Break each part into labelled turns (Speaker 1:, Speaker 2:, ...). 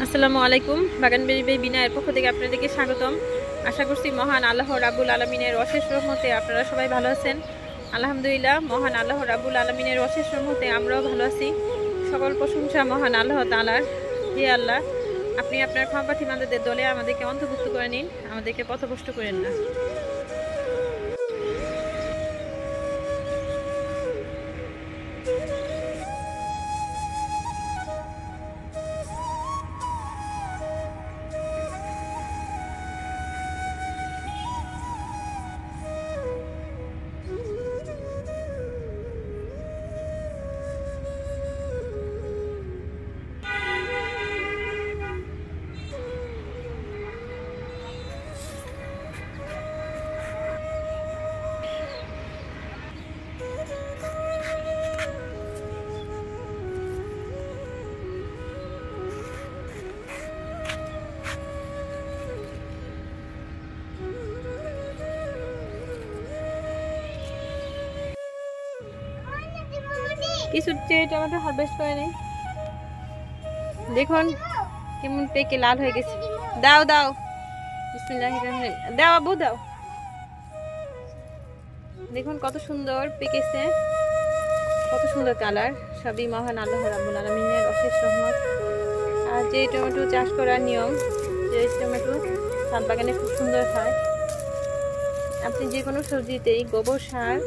Speaker 1: আসসালামু আলাইকুম। বাগান বেরি বিনায়ের পক্ষ থেকে আপনাদেরকে স্বাগতম। আশা করছি মহান আল্লাহ রাব্বুল আলামিনের অশেষ রহমতে আপনারা সবাই ভালো আছেন। আলহামদুলিল্লাহ, মহান আল্লাহ রাব্বুল আলামিনের অশেষ রহমতে আমরাও ভালো আছি। সকল প্রশংসা মহান আল্লাহ তাআলার। হে আল্লাহ, আপনি আপনার ক্ষমাপ্রার্থী বান্দাদের দলে আমাদেরকে অন্তর্ভুক্ত করে নিন, আমাদেরকে পথভ্রষ্ট করেন না। কিছু চেরি টমেটো হারভেস্ট করে নেই। দেখুন কেমন পেকে লাল হয়ে গেছে। দাও দাও, বিসমিল্লাহির রহমানির রহিম। দাও আবু দাও। দেখুন কত সুন্দর পেকেছে, কত সুন্দর কালার। সবই মহান আল্লাহ রাব্বুল আলামিনের অশেষ রহমত। আর যে টমেটো চাষ করার নিয়ম, যে টমেটো ছাদ বাগানে খুব সুন্দর হয়। আপনি যে কোনো সবজিতেই গোবর সার,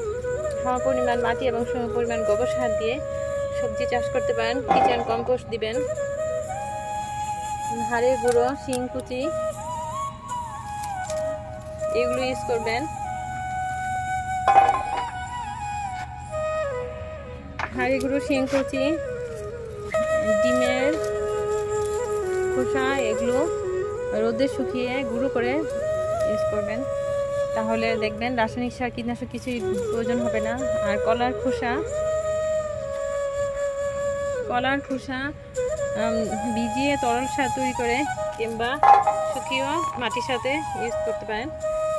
Speaker 1: সমপরিমাণ মাটি এবং সমপরিমাণ গোবর সার দিয়ে সবজি চাষ করতে পারেন। কিচেন কম্পোস্ট দিবেন, হাড়ের গুঁড়ো, শিংকুচি এগুলো ইউজ করবেন। হাড়ের গুঁড়ো, শিংকুচি, ডিমের খোসা এগুলো রোদে শুকিয়ে গুঁড়ো করে ইউজ করবেন। তাহলে দেখবেন রাসায়নিক সার, কীটনাশক কিছুই প্রয়োজন হবে না। আর কলার খোসা ভিজিয়ে তরল সার তৈরি করে কিংবা শুকিয়েও মাটির সাথে ইউজ করতে পারেন।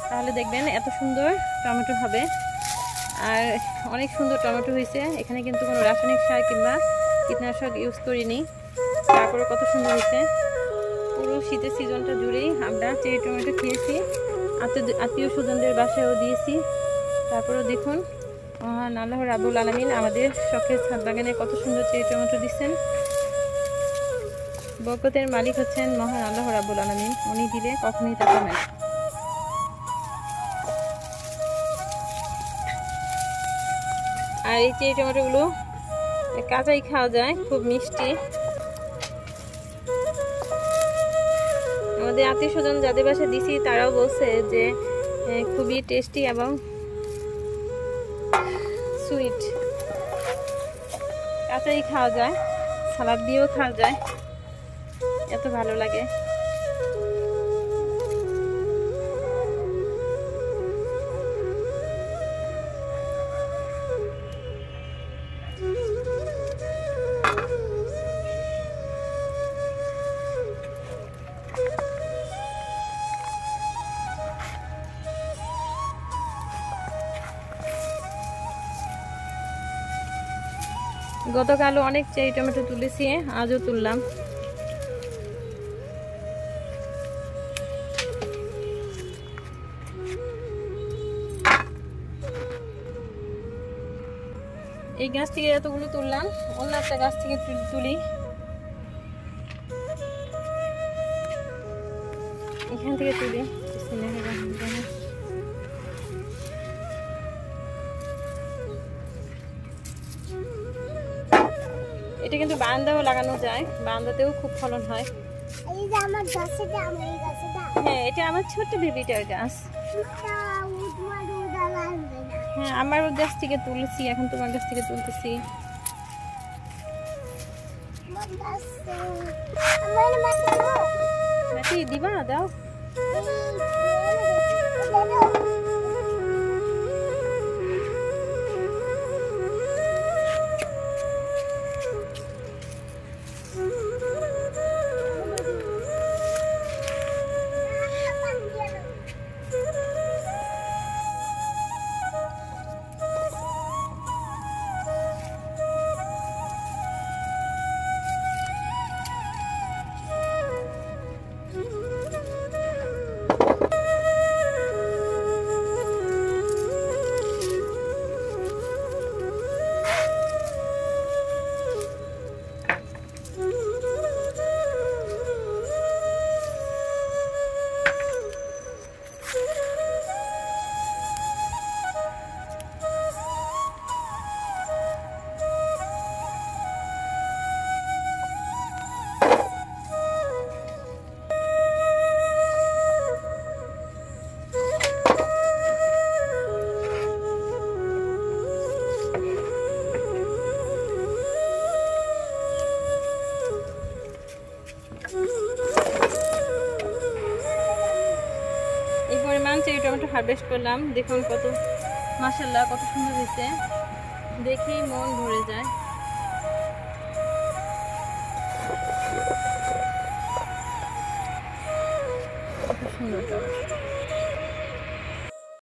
Speaker 1: তাহলে দেখবেন এত সুন্দর টমেটো হবে। আর অনেক সুন্দর টমেটো হয়েছে। এখানে কিন্তু কোনো রাসায়নিক সার কিংবা কীটনাশক ইউজ করিনি, তারপরে কত সুন্দর হয়েছে। পুরো শীতের সিজনটা জুড়েই আমরা চেরি টমেটো খেয়েছি, আত্মীয় স্বজনদের বাসায়ও দিয়েছি। তারপরেও দেখুন মহান আল্লাহ রাব্বুল আলামিন আমাদের শখের ছাদ বাগানে কত সুন্দর চেরি টমেটো দিচ্ছেন। বরকতের মালিক হচ্ছেন মহান আল্লাহ রাব্বুল আলামিন। উনি দিলে কখনোই তা কমে না। আর এই চেরি টমেটোগুলো কাঁচাই খাওয়া যায়, খুব মিষ্টি। আমাদের আত্মীয় স্বজন যাদের বাসায় দিছি তারাও বলছে যে খুবই টেস্টি এবং সুইট। কাঁচাই খাওয়া যায়, সালাদ দিয়েও খাওয়া যায়, এত ভালো লাগে। গতকালও অনেক চেরি টমেটো তুলেছি, আজও তুললাম। এই গাছ থেকে এতগুলো তুললাম, অন্য একটা গাছ থেকে তুলি। এখান থেকে তুলি। এটা কিন্তু বারান্দাও লাগানো যায়, বারান্দাতেও খুব ফলন হয়। হ্যাঁ, এটা আমার ছোট্ট বেবিটার গাছ। হ্যাঁ, আমার ওর গাছ থেকে তুলেছি, এখন তোমার গাছ থেকে তুলতেছি। দিবা দাও। এই পরিমাণ চেরি টমেটো হারভেস্ট করলাম, দেখুন কত মাশাআল্লাহ কত সুন্দর হয়েছে, দেখেই মন ভরে যায়। কত সুন্দর টমেটো।